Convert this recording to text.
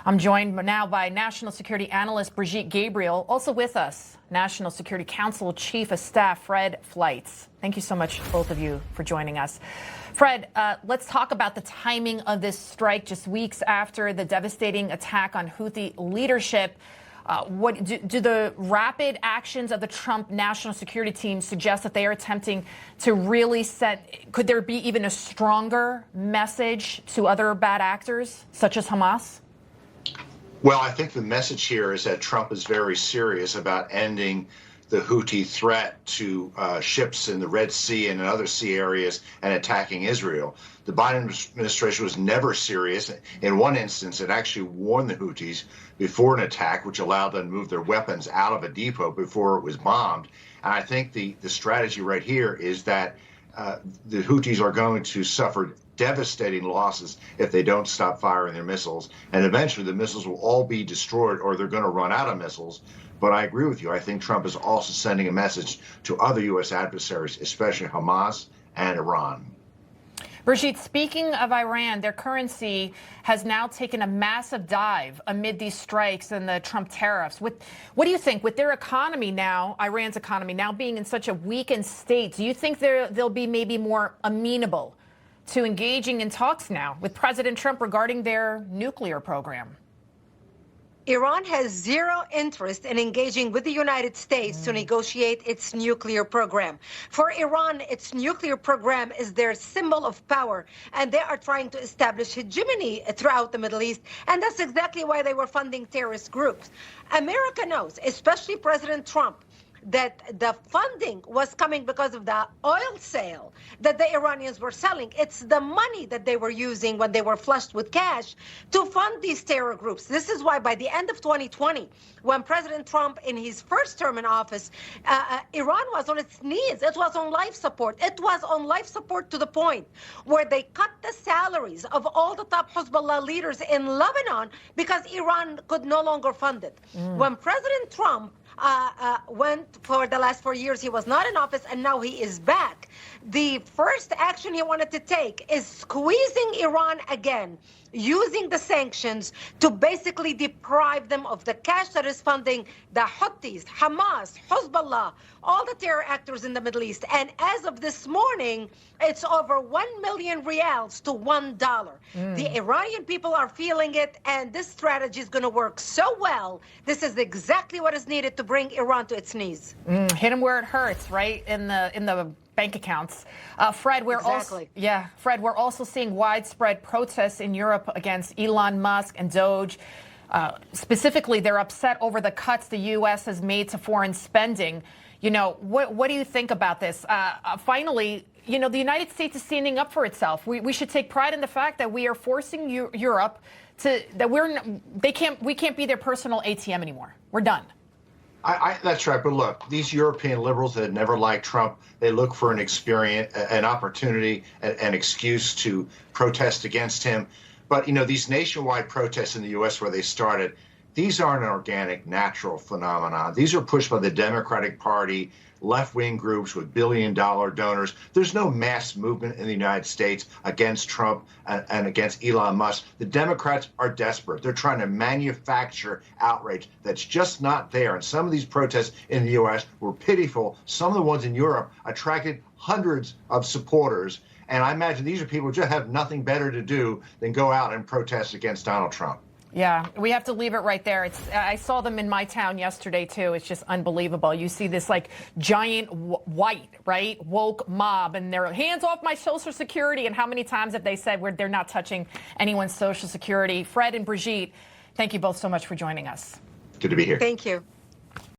I'm joined now by National Security Analyst Brigitte Gabriel. Also with us, National Security Council Chief of Staff Fred Fleitz. Thank you so much, both of you, for joining us. Fred, let's talk about the timing of this strike just weeks after the devastating attack on Houthi leadership. What do the rapid actions of the Trump national security team suggest that they are attempting to really could there be even a stronger message to other bad actors, such as Hamas? Well, I think the message here is that Trump is very serious about ending the Houthi threat to ships in the Red Sea and in other sea areas and attacking Israel. The Biden administration was never serious. In one instance, it actually warned the Houthis before an attack, which allowed them to move their weapons out of a depot before it was bombed. And I think the strategy right here is that the Houthis are going to suffer devastating losses if they don't stop firing their missiles. And eventually the missiles will all be destroyed or they're going to run out of missiles. But I agree with you. I think Trump is also sending a message to other U.S. adversaries, especially Hamas and Iran. Brigitte, speaking of Iran, their currency has now taken a massive dive amid these strikes and the Trump tariffs. What do you think, with their economy now, Iran's economy now being in such a weakened state, do you think they'll be maybe more amenable to engaging in talks now with President Trump regarding their nuclear program? Iran has zero interest in engaging with the United States to negotiate its nuclear program. For Iran, its nuclear program is their symbol of power, and they are trying to establish hegemony throughout the Middle East, and that's exactly why they were funding terrorist groups. America knows, especially President Trump, that the funding was coming because of the oil sale that the Iranians were selling. It's the money that they were using when they were flushed with cash to fund these terror groups. This is why by the end of 2020, when President Trump in his first term in office, Iran was on its knees. It was on life support. It was on life support to the point where they cut the salaries of all the top Hezbollah leaders in Lebanon because Iran could no longer fund it. When President Trump went for the last 4 years, he was not in office, and now he is back. The first action he wanted to take is squeezing Iran again, using the sanctions to basically deprive them of the cash that is funding the Houthis, Hamas, Hezbollah, all the terror actors in the Middle East. And as of this morning, it's over 1 million rials to $1. The Iranian people are feeling it, and this strategy is going to work so well. This is exactly what is needed to bring Iran to its knees. Hit them where it hurts, right? In the bank accounts. Fred, we're also seeing widespread protests in Europe against Elon Musk and Doge. Specifically, they're upset over the cuts the U.S. has made to foreign spending. You know, what do you think about this? Finally, you know, the United States is standing up for itself. We should take pride in the fact that we are forcing Europe we can't be their personal ATM anymore. We're done. That's right. But look, these European liberals that never liked Trump, they look for an opportunity, an excuse to protest against him. But, you know, these nationwide protests in the U.S. where they started, these aren't an organic, natural phenomenon. These are pushed by the Democratic Party, left-wing groups with billion-dollar donors. There's no mass movement in the United States against Trump and against Elon Musk. The Democrats are desperate. They're trying to manufacture outrage that's just not there. And some of these protests in the U.S. were pitiful. Some of the ones in Europe attracted hundreds of supporters. And I imagine these are people who just have nothing better to do than go out and protest against Donald Trump. Yeah, we have to leave it right there. I saw them in my town yesterday, too. It's just unbelievable. You see this, like, giant white, right, woke mob, and they're hands off my Social Security. And how many times have they said they're not touching anyone's Social Security? Fred and Brigitte, thank you both so much for joining us. Good to be here. Thank you.